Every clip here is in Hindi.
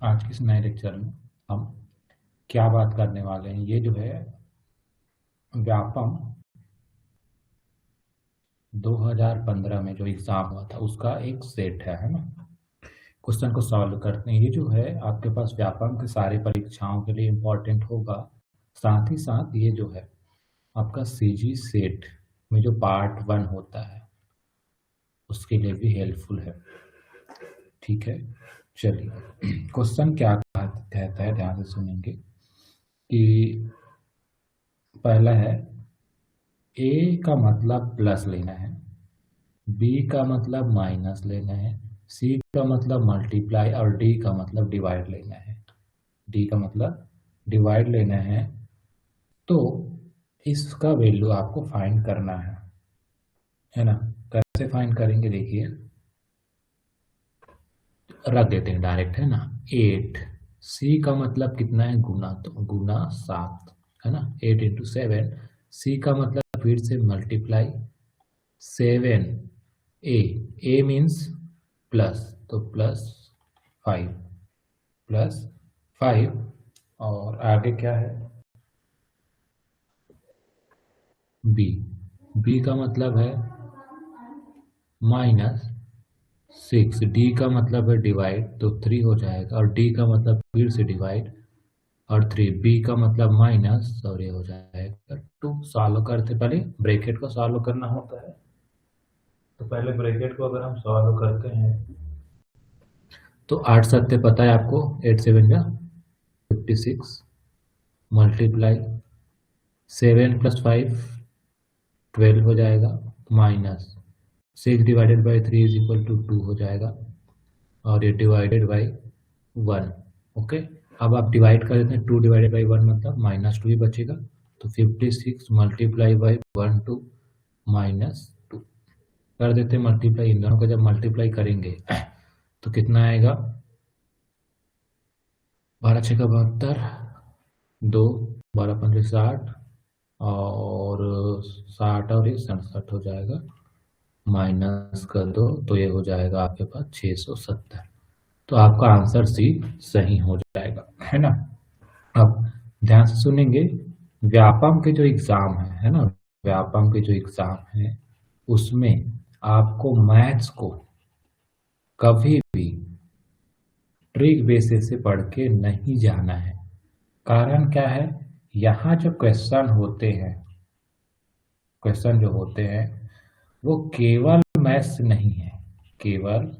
आज के इस नए लेक्चर में हम क्या बात करने वाले हैं, ये जो है व्यापम 2015 में जो एग्ज़ाम हुआ था उसका एक सेट है ना। क्वेश्चन को सॉल्व करते हैं। ये जो है आपके पास व्यापम के सारे परीक्षाओं के लिए इम्पोर्टेंट होगा। साथ ही साथ ये जो है आपका सीजी सेट में जो पार्ट 1 होता है उसके लिए भी हेल्पफुल है। ठीक है, चलिए क्वेश्चन क्या कहता है, ध्यान से सुनेंगे कि पहला है ए का मतलब प्लस लेना है, बी का मतलब माइनस लेना है, सी का मतलब मल्टीप्लाई और डी का मतलब डिवाइड लेना है। डी का मतलब डिवाइड लेना है, तो इसका वैल्यू आपको फाइंड करना है ना। कैसे फाइंड करेंगे देखिए, रख देते हैं डायरेक्ट, है ना। 8, सी का मतलब कितना है गुना, तो गुना 7 है ना। 8 इंटू 7, सी का मतलब फिर से मल्टीप्लाई 7, ए मीन्स प्लस, तो +5 +5 और आगे क्या है बी का मतलब है -6, डी का मतलब है डिवाइड, तो 3 हो जाएगा, और डी का मतलब फिर से डिवाइड और 3, बी का मतलब माइनस और ये हो जाएगा 2। सॉल्व करते, पहले ब्रैकेट को सॉल्व करना होता है, तो पहले ब्रैकेट को अगर हम सॉल्व करते हैं तो 8 सत्ते पता है आपको, 8 7 जा 56 मल्टीप्लाई 7 + 5 12 हो जाएगा, minus 6 divided by 3 is equal to 2 हो जाएगा, और ये डिवाइडेड बाई 1। ओके, अब आप डिवाइड कर देते हैं, 2 डिवाइडेड बाई 1 मतलब -2 ही बचेगा, तो 56 मल्टीप्लाई बाई 1 2 -2 कर देते हैं मल्टीप्लाई। इन दोनों को जब मल्टीप्लाई करेंगे तो कितना आएगा, 12 6 का 72, 2 12 5 60 और 60 और ये 67 हो जाएगा, माइनस कर दो तो ये हो जाएगा आपके पास 670। तो आपका आंसर सी सही हो जाएगा, है ना। अब ध्यान से सुनेंगे, व्यापम के जो एग्जाम है ना, व्यापम के जो एग्जाम है उसमें आपको मैथ्स को कभी भी ट्रिक बेसिस से पढ़ के नहीं जाना है। कारण क्या है, यहाँ जो क्वेश्चन होते हैं, क्वेश्चन जो होते हैं वो केवल मैथ्स नहीं है, केवल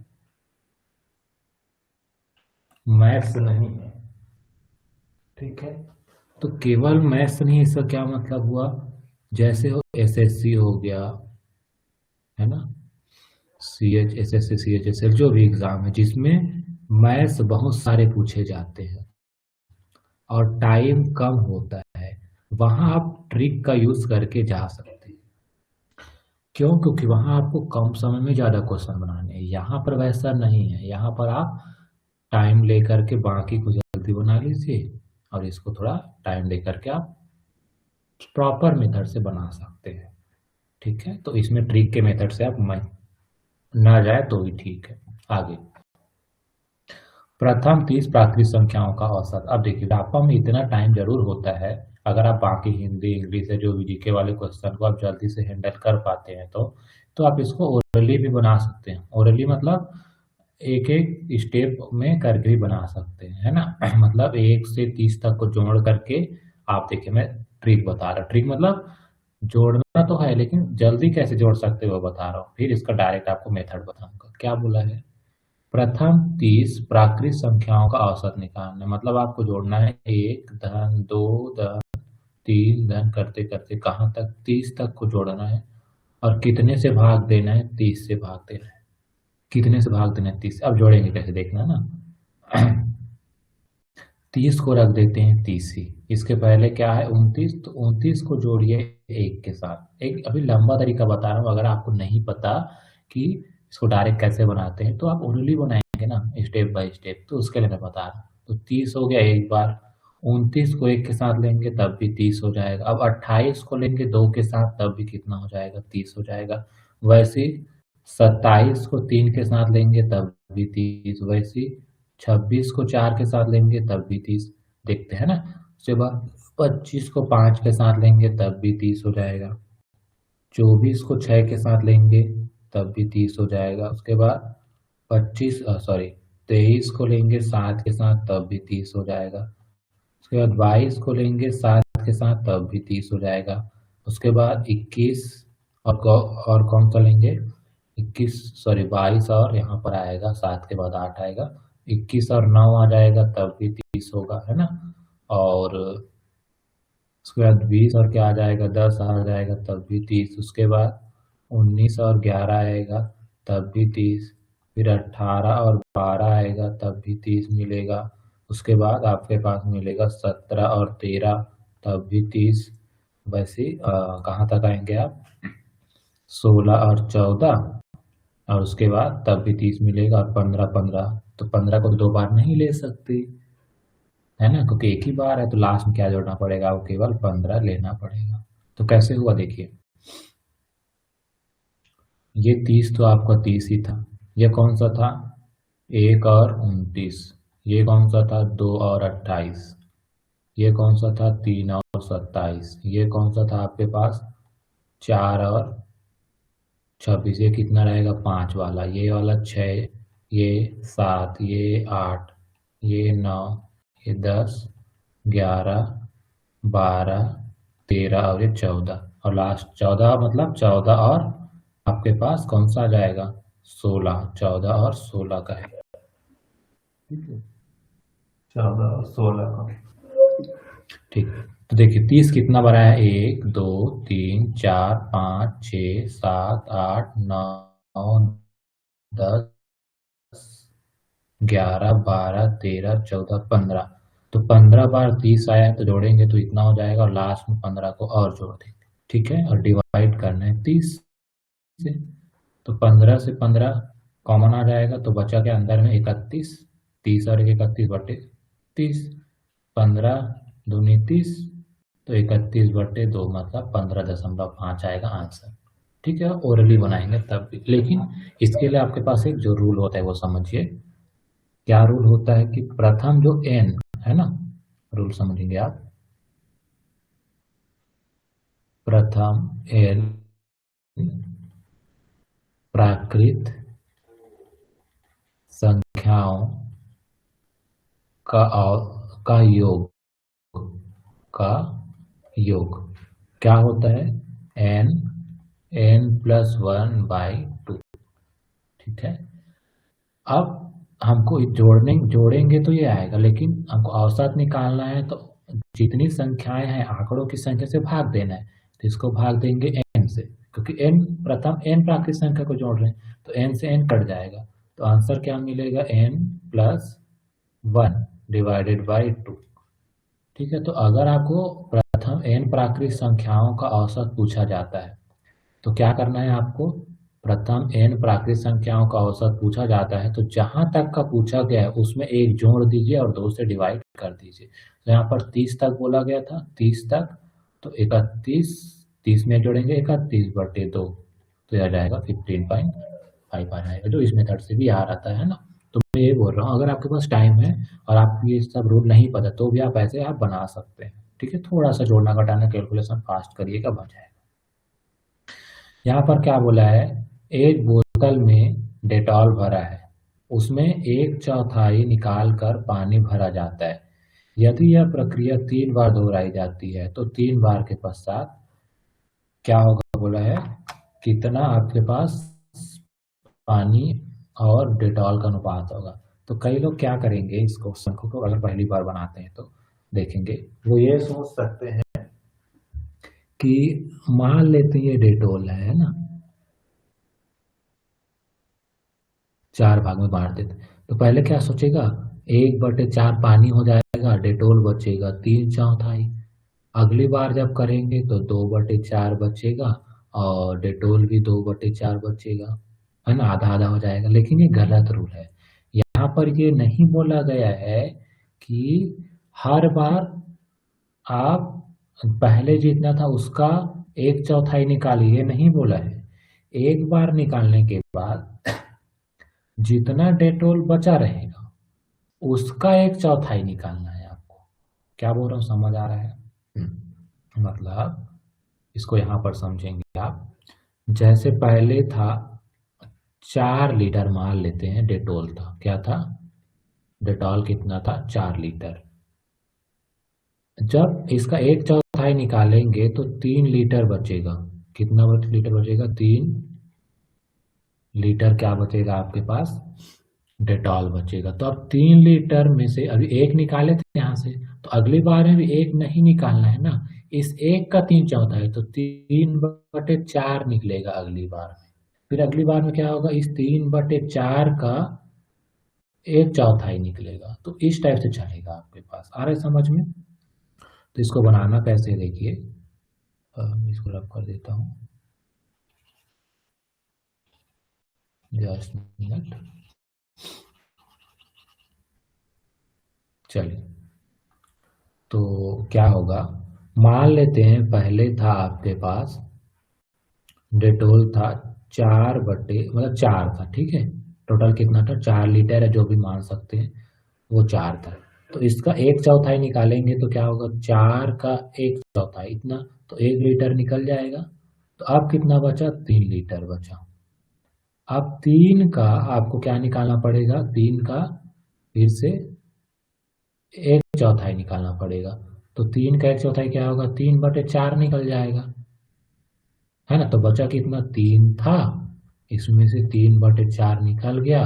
मैथ्स नहीं है, ठीक है। तो केवल मैथ्स नहीं, इसका क्या मतलब हुआ, जैसे हो एसएससी हो गया, है ना, सीएच एसएससी सीएचएसएल जो भी एग्जाम है जिसमें मैथ्स बहुत सारे पूछे जाते हैं और टाइम कम होता है, वहां आप ट्रिक का यूज करके जा सकते हैं। क्यों, क्योंकि वहां आपको कम समय में ज्यादा क्वेश्चन बनाने हैं। यहाँ पर वैसा नहीं है, यहाँ पर आप टाइम लेकर के बाकी को जल्दी बना लीजिए और इसको थोड़ा टाइम लेकर के आप प्रॉपर मेथड से बना सकते हैं, ठीक है। तो इसमें ट्रिक के मेथड से आप ना जाए तो भी ठीक है। आगे, प्रथम 30 प्राकृतिक संख्याओं का औसत। अब देखिए, व्यापम में इतना टाइम जरूर होता है, अगर आप बाकी हिंदी इंग्लिश है जो भी जीके वाले क्वेश्चन को आप जल्दी से हैंडल कर पाते हैं तो आप इसको ओरली भी बना सकते हैं। ओरली मतलब एक एक स्टेप में करके भी बना सकते हैं, है ना। मतलब 1 से 30 तक को जोड़ करके आप देखिए, मैं ट्रिक बता रहा हूँ। ट्रिक मतलब जोड़ना तो है, लेकिन जल्दी कैसे जोड़ सकते हो बता रहा हूँ, फिर इसका डायरेक्ट आपको मेथड बताऊंगा। क्या बोला है, प्रथम 30 प्राकृतिक संख्याओं का औसत निकालना, मतलब आपको जोड़ना है 1 धन 2 धन 3 धन करते करते कहाँ तक, 30 तक को जोड़ना है, और कितने से भाग देना है, 30 से भाग देना है। कितने से भाग देना है, 30 से। अब जोड़ेंगे कैसे देखना ना। 30 को रख देते हैं 30 ही, इसके पहले क्या है 29, तो 29 को जोड़िए 1 के साथ। एक अभी लंबा तरीका बता रहा हूँ, अगर आपको नहीं पता कि इसको डायरेक्ट कैसे बनाते हैं तो आप ओरली बनाएंगे ना स्टेप बाय स्टेप, तो उसके लिए मैं बता रहा हूँ। तो 30 हो गया एक बार, 29 को 1 के साथ लेंगे तब भी 30 हो जाएगा। अब 28 को लेंगे 2 के साथ तब भी कितना हो जाएगा, 30 हो जाएगा। वैसे 27 को 3 के साथ लेंगे तब भी 30, वैसे 26 को 4 के साथ लेंगे तब भी 30, देखते हैं ना। उसके बाद 25 को 5 के साथ लेंगे तब भी 30 हो जाएगा। 24 को 6 के साथ लेंगे तब भी 30 हो जाएगा। उसके बाद 23 को लेंगे 7 के साथ तब भी 30 हो जाएगा। उसके बाद 22 को लेंगे 7 के साथ तब भी 30 हो जाएगा। उसके बाद 21 और कौन सा लेंगे, 22 और यहाँ पर आएगा 7 के बाद 8 आएगा, 21 और 9 आ जाएगा तब भी 30 होगा, है ना। और उसके बाद 20 और क्या आ जाएगा, 10 आ जाएगा तब भी 30। उसके बाद 19 और 11 आएगा तब भी 30। फिर 18 और 12 आएगा तब भी 30 मिलेगा। उसके बाद आपके पास मिलेगा 17 और 13 तब भी 30। वैसे कहाँ तक आएंगे आप, 16 और 14, और उसके बाद तब भी 30 मिलेगा। और 15 तो 15 को तो 2 बार नहीं ले सकते, है ना, क्योंकि एक ही बार है, तो लास्ट में क्या जोड़ना पड़ेगा, आपको केवल 15 लेना पड़ेगा। तो कैसे हुआ देखिए, ये 30 तो आपका 30 ही था। ये कौन सा था, 1 और 29। ये कौन सा था, 2 और 28। ये कौन सा था, 3 और 27। ये कौन सा था आपके पास, 4 और 26। ये कितना रहेगा, 5 वाला। ये वाला 6, ये 7, ये 8, ये 9, ये 10, 11, 12, 13 और ये 14। और लास्ट 14, मतलब 14 और आपके पास कौन सा आ जाएगा, 16। 14 और 16 का है, ठीक है, 14 और 16 का। ठीक, तो देखिए 30 कितना बड़ा है, 1 2 3 4 5 6 7 8 9 10 11 12 13 14 15। तो 15 बार 30 आया है, तो जोड़ेंगे तो इतना हो जाएगा, और लास्ट में 15 को और जोड़ देंगे, ठीक है। और डिवाइड करना है 30 से, तो 15 से 15 कॉमन आ जाएगा, तो बचा क्या अंदर में, 31। 30 और 31 बटे 30, 15 दूनी 30, तो 31/2 मतलब 15.5 आएगा आंसर, ठीक है। ओरली बनाएंगे तब भी, लेकिन इसके लिए आपके पास एक जो रूल होता है वो समझिए। क्या रूल होता है कि प्रथम जो n है ना, रूल समझेंगे आप, प्रथम n प्राकृत संख्याओं का योग, का योग क्या होता है, n+1/2, ठीक है। अब हमको जोड़ेंगे तो ये आएगा, लेकिन हमको औसत निकालना है, तो जितनी संख्याएं हैं आंकड़ों की संख्या से भाग देना है। तो इसको भाग देंगे n से, क्योंकि n प्रथम n प्राकृतिक संख्या को जोड़ रहे हैं, तो n से n कट जाएगा, तो आंसर क्या मिलेगा, n+1/2, ठीक है। तो अगर आपको प्रथम n प्राकृतिक संख्याओं का औसत पूछा जाता है, तो क्या करना है आपको, प्रथम n प्राकृतिक संख्याओं का औसत पूछा जाता है, तो जहां तक का पूछा गया है उसमें 1 जोड़ दीजिए और 2 से डिवाइड कर दीजिए। तो यहाँ पर 30 तक बोला गया था, 30 तक, तो 31, 30 में जोड़ेंगे 31/2, तो यह जाएगा 15.5 आ जाएगा, जो इस मेथड से भी आ रहा है ना। तो मैं ये बोल रहा हूँ, अगर आपके पास टाइम है और आपको ये सब रूल नहीं पता, तो भी आप ऐसे आप बना सकते हैं, ठीक है। थोड़ा सा जोड़ना घटाना कैलकुलेशन फास्ट करिएगा, बन जाएगा। यहाँ पर क्या बोला है, एक बोतल में डेटॉल भरा है, उसमें 1/4 निकाल कर पानी भरा जाता है। यदि यह प्रक्रिया 3 बार दोहराई जाती है, तो 3 बार के पश्चात क्या होगा, बोला है कितना आपके पास पानी और डेटॉल का अनुपात होगा। तो कई लोग क्या करेंगे, इस क्वेश्चन को अगर पहली बार बनाते हैं तो देखेंगे, वो ये सोच सकते हैं कि मान लेते हैं ये डेटॉल है ना, 4 भाग में बांट देते, तो पहले क्या सोचेगा, 1/4 पानी हो जाएगा, डेटॉल बचेगा 3/4। अगली बार जब करेंगे तो 2/4 बचेगा, और डेटॉल भी 2/4 बचेगा, है ना, आधा आधा हो जाएगा। लेकिन ये गलत रूल है, यहाँ पर ये नहीं बोला गया है कि हर बार आप पहले जितना था उसका 1/4 निकालिए, नहीं बोला है। एक बार निकालने के बाद जितना डेटॉल बचा रहेगा उसका एक चौथाई निकालना है आपको। क्या बोल रहा हूँ, समझ आ रहा है? मतलब इसको यहाँ पर समझेंगे आप। जैसे पहले था 4 लीटर, मान लेते हैं डेटॉल था, क्या था, डेटॉल कितना था, 4 लीटर। जब इसका एक चौथाई निकालेंगे तो 3 लीटर बचेगा। कितना लीटर बचेगा, 3 लीटर क्या बचेगा आपके पास, डेटॉल बचेगा। तो अब 3 लीटर में से अभी एक निकाले थे यहाँ से, तो अगली बार में भी एक नहीं निकालना है ना, इस एक का 3/4 तो 3/4 निकलेगा अगली बार में। फिर अगली बार में क्या होगा, इस 3/4 का एक चौथाई निकलेगा। तो इस टाइप से चलेगा आपके पास। आ रहा है समझ में? तो इसको बनाना कैसे है, देखिए, इसको रब कर देता हूँ, जस्ट मिनट। चलिए, तो क्या होगा, मान लेते हैं पहले था आपके पास डेटोल था 4 था, ठीक है। टोटल कितना था, 4 लीटर है, जो भी मान सकते हैं, वो 4 था। तो इसका एक चौथाई निकालेंगे तो क्या होगा, 4 का एक चौथाई इतना, तो 1 लीटर निकल जाएगा। तो अब कितना बचा, 3 लीटर बचा। अब 3 का आपको क्या निकालना पड़ेगा, 3 का फिर से एक चौथाई निकालना पड़ेगा। तो 3 का एक चौथाई क्या होगा, 3/4 निकल जाएगा, है ना। तो बचा कितना, 3 था, इसमें से 3/4 निकल गया,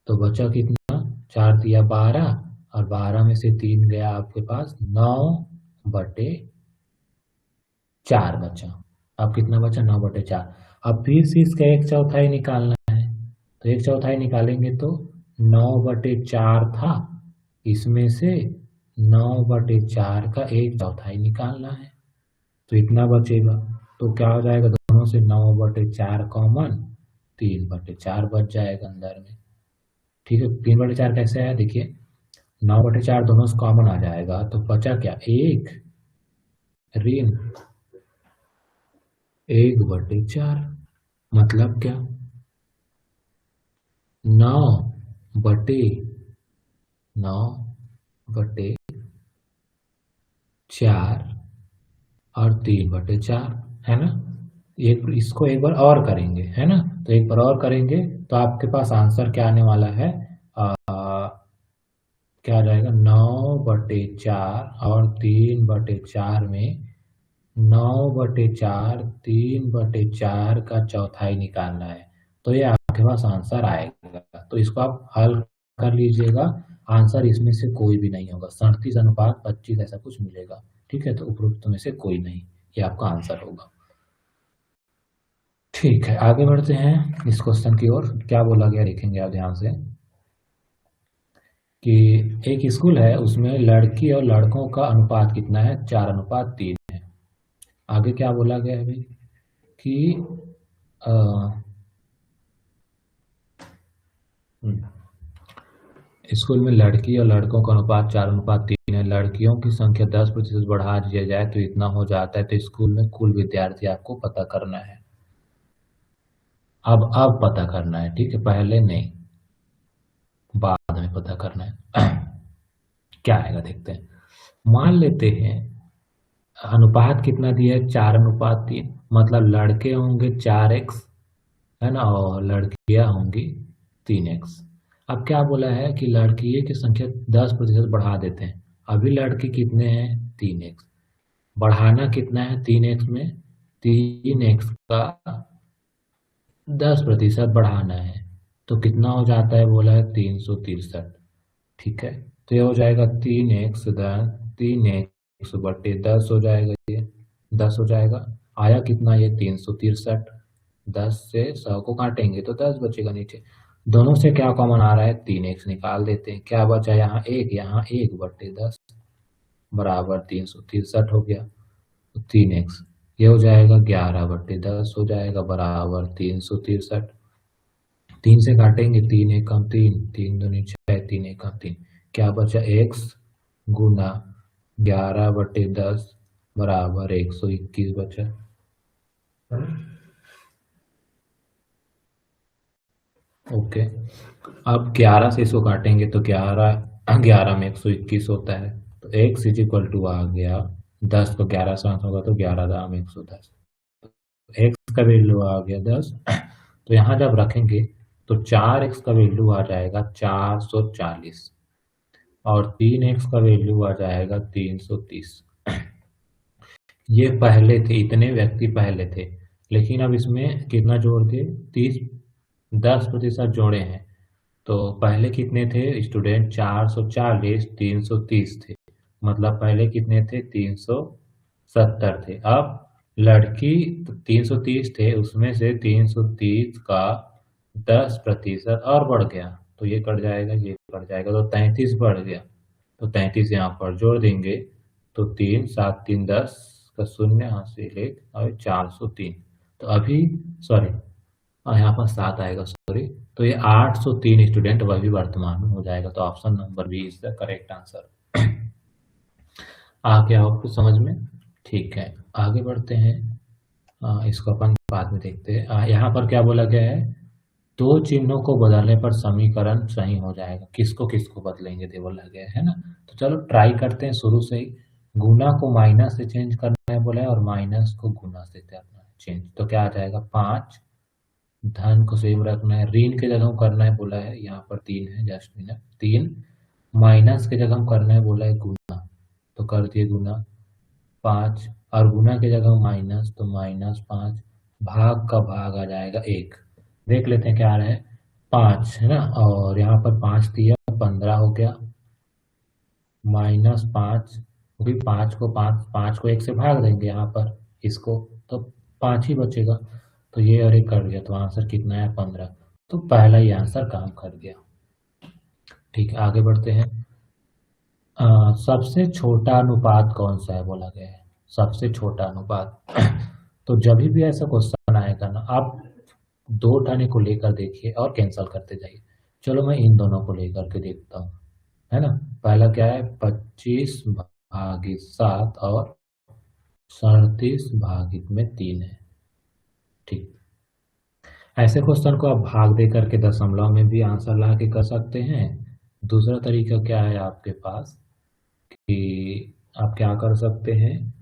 तो बचा कितना, 4 × 12, और 12 में से 3 गया आपके पास, 9/4 बचा। अब कितना बचा, 9/4। अब फिर से इसका एक चौथाई निकालना है, तो एक चौथाई निकालेंगे तो 9/4 था, इसमें से 9/4 का एक चौथाई निकालना है, तो इतना बचेगा। तो क्या हो जाएगा, दोनों से 9/4 कॉमन, 3/4 बच जाएगा अंदर में। ठीक है, 3/4 कैसे आया, देखिए, 9/4 दोनों से कॉमन आ जाएगा, तो बचा क्या, 1 1/4, मतलब क्या, 9/4 और 3/4, है ना। एक इसको एक बार और करेंगे, है ना, तो एक बार और करेंगे तो आपके पास आंसर क्या आने वाला है, क्या आ जाएगा, 9/4 और 3/4 में 9/4 3/4 का चौथाई निकालना है, तो ये आपके पास आंसर आएगा। तो इसको आप हल कर लीजिएगा, आंसर इसमें से कोई भी नहीं होगा, 37/25 ऐसा कुछ मिलेगा। ठीक है, तो उपरोक्त में से कोई नहीं, ये आपका आंसर होगा। ठीक है, आगे बढ़ते हैं इस क्वेश्चन की ओर। क्या बोला गया देखेंगे आप ध्यान से, कि एक स्कूल है, उसमें लड़की और लड़कों का अनुपात कितना है, 4:3 है। आगे क्या बोला गया है भाई, कि स्कूल में लड़की और लड़कों का अनुपात 4:3 है, लड़कियों की संख्या 10% बढ़ा दिया जाए तो इतना हो जाता है। तो स्कूल में कुल विद्यार्थी आपको पता करना है। अब पता करना है, ठीक है, पहले नहीं, बाद में पता करना है। क्या आएगा देखते हैं। मान लेते हैं अनुपात कितना दिया है, 4:3, मतलब लड़के होंगे 4x, है ना, और लड़कियां होंगी 3x। अब क्या बोला है कि लड़कियों की संख्या 10% बढ़ा देते हैं। अभी लड़के कितने हैं, 3x, बढ़ाना कितना है, 3x में 3x का 10% बढ़ाना है, तो कितना हो जाता है, बोला है 363। ठीक है, तो ये हो जाएगा 3x/10 हो जाएगा, ये 10 हो जाएगा। आया कितना, ये 363। 10 से 100 को काटेंगे तो 10 बचेगा नीचे। दोनों से क्या कॉमन आ रहा है, 3x निकाल देते हैं। क्या बचा, यहाँ 1, यहाँ 1/10 बराबर 363 हो गया। तो 3x ये हो जाएगा 11/10 हो जाएगा बराबर 363। 3 से काटेंगे, 3 × 1 = 3, 3×2 = 6, 3 × 1 = 3। क्या बचा, x गुना 11/10 बराबर 121 बचा। ओके, अब 11 से इसको काटेंगे तो 11 11 में 121 होता है, तो x इज इक्वल टू आ गया 10 को 11 से होगा तो 11 दाम 110, x का वैल्यू आ गया 10। तो यहाँ जब रखेंगे तो 4x का वैल्यू आ जाएगा 440 और 3x का वैल्यू आ जाएगा 330। ये पहले थे, इतने व्यक्ति पहले थे, लेकिन अब इसमें कितना जोड़ दिए, 10% जोड़े हैं। तो पहले कितने थे स्टूडेंट, 440, 330 थे, मतलब पहले कितने थे, 370 थे। अब लड़की 330 थे, उसमें से 330 का 10% और बढ़ गया, तो ये कट जाएगा, ये कट जाएगा, तो 33 बढ़ गया, तो 33 यहाँ पर जोड़ देंगे तो 3 7 3 10 का 0 हासिल 1 और 403। तो अभी सॉरी यहाँ पर 7 आएगा, सॉरी, तो ये 803 स्टूडेंट वही वर्तमान में हो जाएगा। तो option number B is the correct answer. आ गया आपको समझ में? ठीक है, आगे बढ़ते हैं। इसको अपन बाद में देखते हैं। यहाँ पर क्या बोला गया है, दो चिन्हों को बदलने पर समीकरण सही हो जाएगा। किसको किसको बदलेंगे दे बोला गया है ना। तो चलो ट्राई करते हैं शुरू से ही। गुना को माइनस से चेंज करना है बोला है और माइनस को गुना से करना है चेंज, तो क्या आ जाएगा 5। धन को सेम रखना है, ऋण के जगह करना है बोला है, यहाँ पर 3 है, जस्ट मिनट 3। माइनस के जगह करना है बोला है गुना, तो कर दिए गुना 5, और गुना के जगह माइनस, तो -5। भाग का भाग आ जाएगा 1। देख लेते हैं क्या आ रहा है, 5 है ना, और यहाँ पर 5 दिया 15 हो गया, -5, क्योंकि 5 को 1 से भाग देंगे यहाँ पर इसको, तो 5 ही बचेगा, तो ये और एक कट गया, तो आंसर कितना है 15। तो पहला ही आंसर काम कर गया। ठीक है, आगे बढ़ते हैं। सबसे छोटा अनुपात कौन सा है बोला गया है, सबसे छोटा अनुपात। तो जब भी ऐसा क्वेश्चन आएगा ना, आप 2 ठाने को लेकर देखिए और कैंसल करते जाइए। चलो मैं इन दोनों को लेकर के देखता हूँ, है ना। पहला क्या है, 25/7 और 37/3 है। ठीक, ऐसे क्वेश्चन को आप भाग दे करके दशमलव में भी आंसर ला के कर सकते हैं। दूसरा तरीका क्या है आपके पास कि आप क्या कर सकते हैं,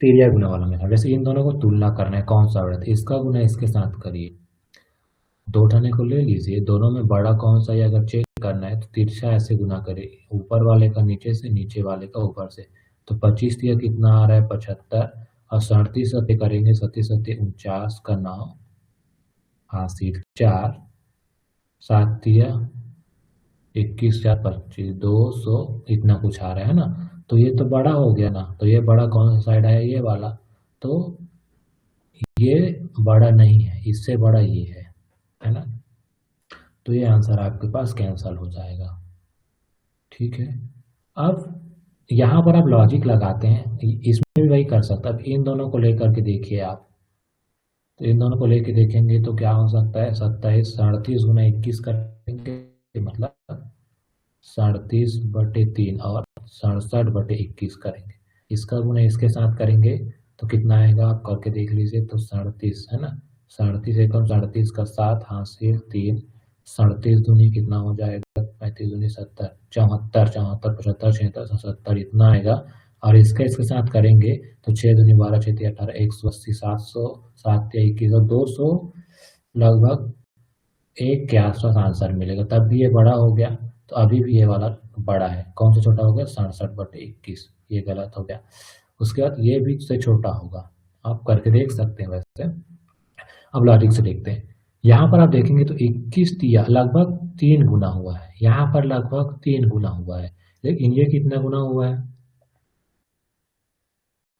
तिरिया गुना वाला मेथड। जैसे इन दोनों को तुलना करना है, कौन सा बड़ा है, इसका गुना इसके साथ करिए। 2 ठाने को ले लीजिए, दोनों में बड़ा कौन सा है अगर चेक करना है तो तिरछा ऐसे गुना करिए, ऊपर वाले का नीचे से, नीचे वाले का ऊपर से। तो 25 दिया कितना आ रहा है 75, और 37 सत्य करेंगे, 49 का 9 हासिल 4, 7 दिया 21 4 25 200, इतना कुछ आ रहा है ना। तो ये तो बड़ा हो गया ना, तो ये बड़ा कौन सा साइड है, ये वाला। तो ये बड़ा नहीं है, इससे बड़ा ये है ना। तो ये आंसर आपके पास कैंसल हो जाएगा। ठीक है, अब यहाँ पर आप लॉजिक लगाते हैं, इसमें भी वही कर सकते हैं। अब इन दोनों को लेकर के देखिए आप, तो इन दोनों को लेके देखेंगे तो क्या हो सकता है, 27 37 गुना 21 करेंगे, मतलब 37/3 और 67/21 करेंगे। इसका गुना इसके साथ करेंगे तो कितना आएगा आप करके देख लीजिए, तो 37 है ना, 37 एकम 37 का 7 हासिल 3, 37 दूनी कितना हो जाएगा 35 दूनी 70, 74 74 75 76 77 इतना आएगा। और इसका इसके साथ करेंगे तो 6 दूनी 12 6 3 18 180 700 7 या 21 और 200, लगभग 1 के आसपास आंसर मिलेगा। तब भी ये बड़ा हो गया, तो अभी भी ये वाला बड़ा है। कौन सा छोटा हो गया, 67/21, ये गलत हो गया। उसके बाद ये भी से छोटा होगा, आप करके देख सकते हैं वैसे। अब लॉजिक से देखते हैं, यहाँ पर आप देखेंगे तो 21 दिया लगभग 3 गुना हुआ है, यहाँ पर लगभग 3 गुना हुआ है, लेकिन ये कितना गुना हुआ है,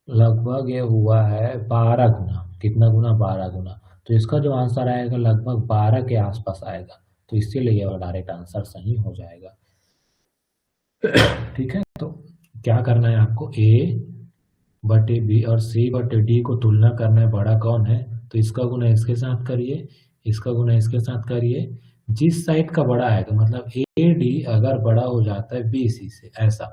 लगभग ये हुआ है 12 गुना। कितना गुना, 12 गुना। तो इसका जो आंसर आएगा लगभग 12 के आसपास आएगा, तो इसीलिए ये डायरेक्ट आंसर सही हो जाएगा। ठीक है, तो क्या करना है आपको, A/B और C/D को तुलना करना है, बड़ा कौन है, तो इसका गुना इसके साथ करिए, इसका गुना इसके साथ करिए। जिस साइड का बड़ा आएगा, मतलब AD अगर बड़ा हो जाता है BC से ऐसा,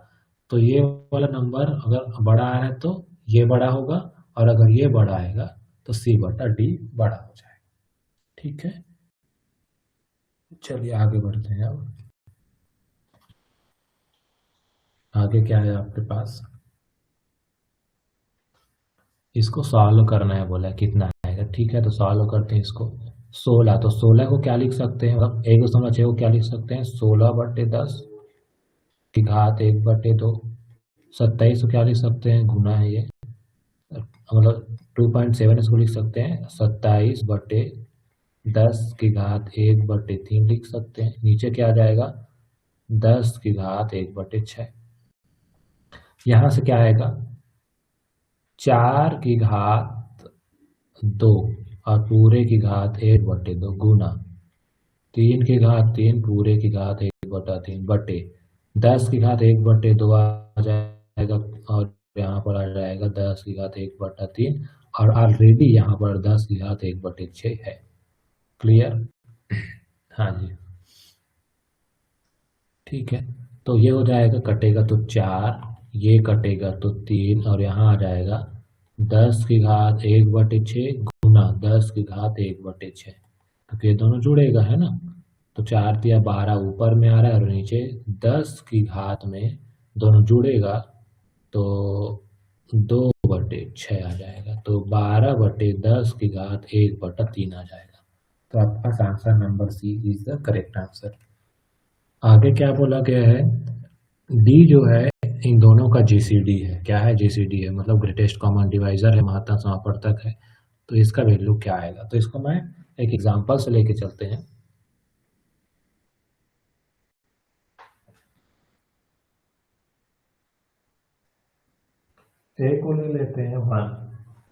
तो ये वाला नंबर अगर बड़ा आ रहा है तो ये बड़ा होगा, और अगर ये बड़ा आएगा तो C/D बड़ा हो जाएगा। ठीक है, चलिए आगे बढ़ते हैं अब। आगे क्या है आपके पास, इसको सॉल्व करना है बोला है, कितना आएगा। ठीक है, तो सॉल्व करते हैं इसको। 16, तो 16 को क्या लिख सकते हैं, मतलब 1.6 को क्या लिख सकते हैं, 16/10 की घात 1/2। 27 को क्या लिख सकते हैं, गुना है ये, मतलब 2.7 इसको लिख सकते हैं 27/10 की घात 1/3 लिख सकते हैं। नीचे क्या आ जाएगा, 10 की घात 1/6। यहाँ से क्या आएगा, 4 की घात 2 और पूरे की घात 1/2 गुना 3 की घात 3 पूरे की घात 1/3 बटे 10 की घात 1/2 आ जाएगा, और यहाँ पर आ जाएगा 10 की घात 1/3, और ऑलरेडी यहाँ पर 10 की घात 1/6 है। क्लियर, हाँ जी, ठीक है। तो ये हो जाएगा, कटेगा तो 4, ये कटेगा तो 3, और यहाँ आ जाएगा 10 की घात 1/6 गुना 10 की घात 1/6, क्योंकि ये दोनों जुड़ेगा है ना। तो 4 या 12 ऊपर में आ रहा है और नीचे 10 की घात में दोनों जुड़ेगा तो 2/6 आ जाएगा। तो 12/10 की घात 1/3 आ जाएगा। तो आपका answer number C is the correct answer. आगे क्या बोला गया है, डी जो है इन दोनों का जीसीडी है। क्या है, जीसीडी है, मतलब ग्रेटेस्ट कॉमन डिवाइजर है, महत्तम समापवर्तक है। तो इसका वैल्यू क्या आएगा, तो इसको मैं एक एग्जांपल से लेके चलते हैं। ए को ले लेते हैं 1,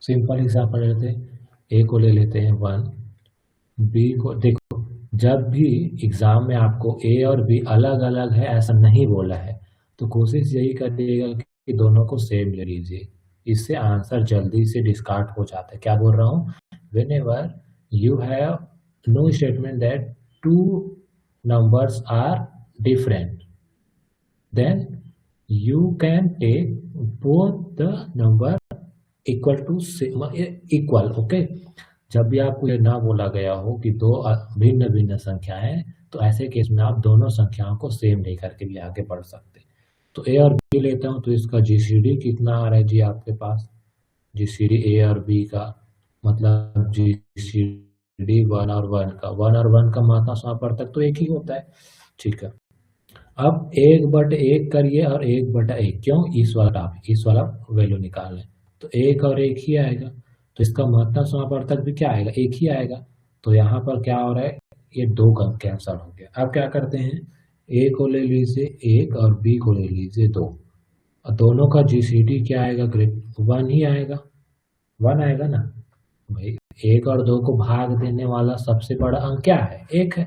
सिंपल एग्जांपल लेते हैं। ए को ले लेते हैं 1, बी को देखो, जब भी एग्जाम में आपको ए और बी अलग अलग है ऐसा नहीं बोला है, तो कोशिश यही करिएगा कि दोनों को सेम ले लीजिए, इससे आंसर जल्दी से डिस्कार्ड हो जाता है। क्या बोल रहा हूँ, whenever you have no statement that two numbers are different, then you can take both the number equal to equal, okay. जब भी आपको ये ना बोला गया हो कि दो भिन्न भिन्न संख्याएं, तो ऐसे केस में आप दोनों संख्याओं को सेम लेकर के भी आगे बढ़ सकते। तो ए और बी लेता हूं, तो इसका जीसीडी कितना आ रहा है जी आपके पास, जीसीडी ए और बी का मतलब जीसीडी 1 और 1 का, 1 और 1 का महत्तम समापवर्तक तो एक ही होता है। ठीक है, अब 1/1 करिए और 1/1, क्यों, इस वाला वैल्यू निकाल लें, तो 1 और 1 ही आएगा। तो इसका महत्तम समापवर्तक भी क्या आएगा, 1 ही आएगा। तो यहाँ पर क्या हो रहा है, ये 2 का कैंसल हो गया। अब क्या करते हैं, ए को ले लीजिए 1 और बी को ले लीजिए 2, और दोनों का जीसीडी क्या आएगा, 1 ही आएगा, 1 आएगा ना भाई। 1 और 2 को भाग देने वाला सबसे बड़ा अंक क्या है, 1 है।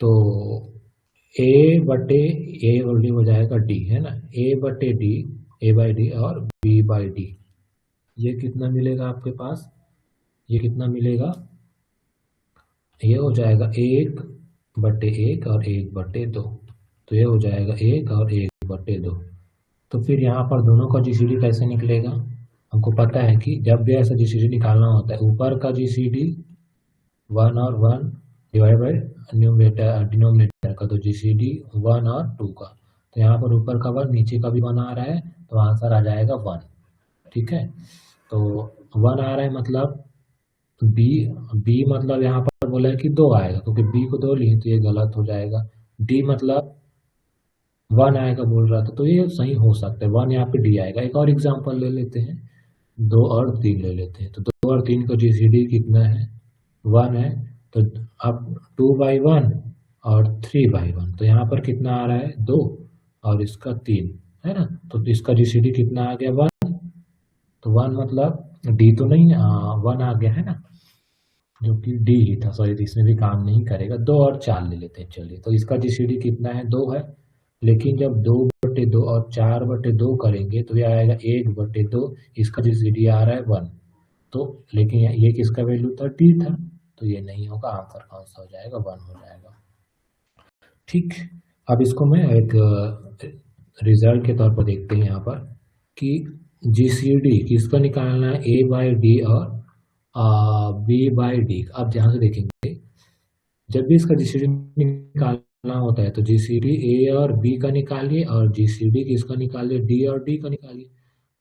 तो ए हो जाएगा डी, है ना, A/D, A/D और B/D। ये कितना मिलेगा आपके पास, ये कितना मिलेगा, ये हो जाएगा 1/1 और 1/2। तो ये हो जाएगा 1 और 1/2। तो फिर यहाँ पर दोनों का जीसीडी कैसे निकलेगा, हमको पता है कि जब भी ऐसा जीसीडी निकालना होता है, ऊपर का जीसीडी 1 और 1 डिवाइड बाई डिनोमिनेटर का, तो जीसीडी 1 और 2 का। तो यहाँ पर ऊपर का 1 नीचे का भी 1 आ रहा है, तो आंसर आ जाएगा 1। ठीक है, तो 1 आ रहा है मतलब बी मतलब यहाँ पर बोला है कि 2 आएगा, क्योंकि बी को 2 लिए तो ये गलत हो जाएगा। डी मतलब 1 आएगा बोल रहा था, तो ये सही हो सकता है, 1 यहाँ पे डी आएगा। एक और एग्जाम्पल ले लेते हैं, 2 और 3 ले लेते हैं। तो 2 और 3 का जीसीडी कितना है, 1 है। तो अब 2/1 और 3/1, तो यहाँ पर कितना आ रहा है, 2 और इसका 3 है ना। तो इसका जीसीडी कितना आ गया, 1। तो 1 मतलब डी तो नहीं, 1 आ गया है ना, जो कि डी ही था, सॉरी, इसमें भी काम नहीं करेगा। 2 और 4 ले लेते हैं, चलिए। तो इसका जीसीडी कितना है, 2 है। लेकिन जब 2/2 और 4/2 करेंगे तो ये आएगा 1/2, इसका जीसीडी आ रहा है 1। तो लेकिन ये किसका वैल्यू था, डी था, तो ये नहीं होगा, आंसर कौन सा हो जाएगा, 1 हो जाएगा। ठीक, अब इसको मैं एक रिजल्ट के तौर पर देखते हैं यहाँ पर कि जीसीडी किसका निकालना है, A/D और B/D। अब ध्यान से देखेंगे, जब भी इसका जीसीडी निकालना होता है तो जीसीडी ए और बी का निकालिए और जीसीडी किसका निकालिए, डी और डी का निकालिए।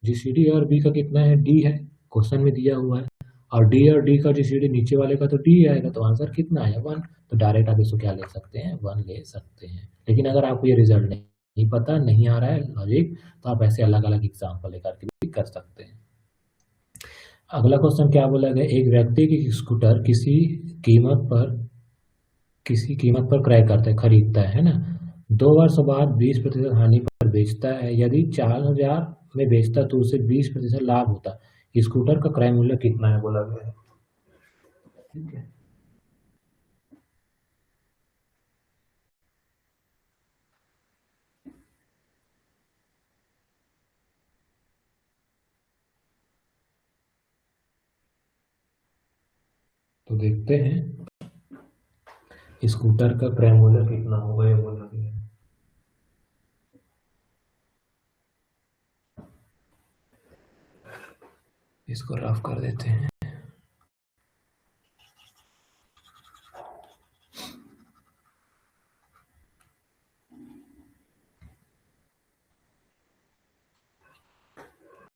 जीसीडी और बी का कितना है, डी है, क्वेश्चन में दिया हुआ है, और डी और डी का जीसीडी नीचे वाले का तो डी आएगा, तो आंसर कितना आया, 1। तो डायरेक्ट आप इसको क्या ले सकते हैं, 1 ले सकते हैं। लेकिन अगर आपको ये रिजल्ट नहीं पता, नहीं आ रहा है लॉजिक, तो आप ऐसे अलग अलग एग्जाम्पल लेकर के भी कर सकते हैं। अगला क्वेश्चन क्या बोला गया, एक व्यक्ति की स्कूटर किसी कीमत पर क्रय करता है, खरीदता है ना, 2 वर्ष बाद 20% हानि पर बेचता है। यदि 4,000 में बेचता तो उसे 20% लाभ होता। स्कूटर का क्रय मूल्य कितना है बोला गया है, ठीक है। तो देखते हैं स्कूटर का क्रय मूल्य कितना होगा, ये बोला गया है। इसको रफ कर देते हैं।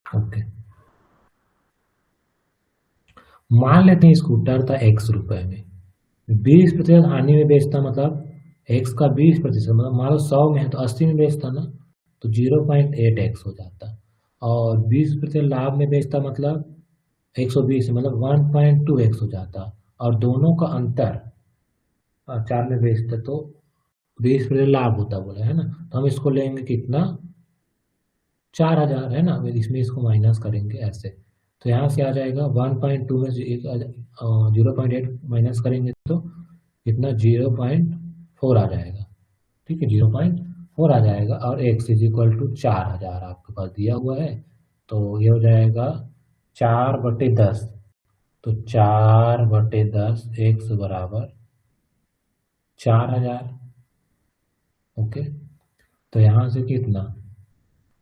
ओके, मान लेते हैं स्कूटर था X रुपए में, 20% हानि में बेचता, मतलब X का 20%, मतलब मान लो 100 में है तो 80 में बेचता ना, तो 0.8x हो जाता। और 20% लाभ में बेचता, मतलब 120, मतलब 1.2x हो जाता। और दोनों का अंतर 4 में बेचते तो 20% लाभ होता बोला है ना, तो हम इसको लेंगे कितना, 4,000 है ना, इसमें इसको माइनस करेंगे ऐसे, तो यहाँ से आ जाएगा 1.2 में 0.8 माइनस करेंगे तो कितना, 0.4 आ जाएगा, ठीक है, 0.4 आ जाएगा। और x इज इक्वल टू 4,000 आपके पास दिया हुआ है, तो ये हो जाएगा 4/10, तो 4/10 x बराबर 4,000। ओके, तो यहाँ से कितना,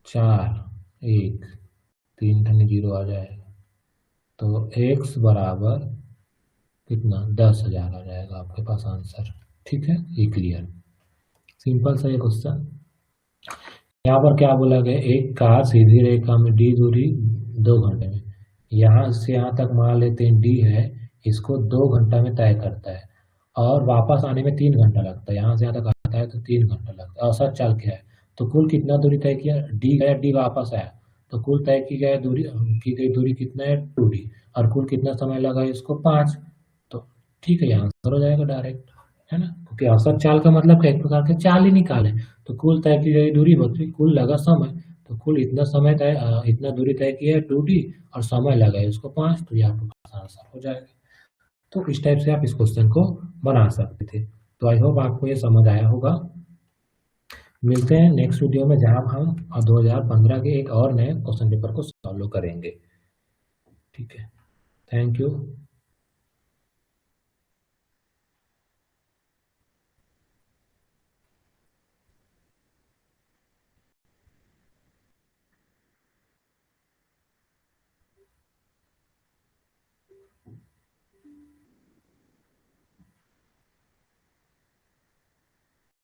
4, 1, 3 धन 0 आ जाएगा, तो x बराबर कितना, 10,000 आ जाएगा आपके पास आंसर, ठीक है। ये क्लियर, सिंपल सा ये क्वेश्चन। यहाँ पर क्या बोला गया, एक कार सीधी रेखा में डी दूरी 2 घंटे में, यहाँ से यहाँ तक मान लेते हैं डी है, इसको 2 घंटा में तय करता है, और वापस आने में 3 घंटा लगता है, यहाँ से यहाँ तक आता है तो 3 घंटा लगता है। औसत चल के है, तो कुल कितना दूरी तय किया, डी गया, डी वापस आया, तो कुल तय की गई दूरी कितना है, 2d, और कुल कितना समय लगा इसको, 5। तो ठीक है, यहाँ आंसर हो जाएगा डायरेक्ट, है ना, क्योंकि औसत चाल का मतलब क्या, एक प्रकार के चाल ही निकाले, तो कुल तय की गई दूरी बची, कुल लगा समय, तो कुल इतना समय तय, इतना दूरी तय किया है 2d, और समय लगा है उसको 5, तो ये आपके पास आंसर हो जाएगा। तो इस टाइप से आप इस क्वेश्चन को बना सकते थे। तो आई होप आपको ये समझ आया होगा। मिलते हैं नेक्स्ट वीडियो में, जहां हम 2015 के एक और नए क्वेश्चन पेपर को सॉल्व करेंगे, ठीक है। Thank you.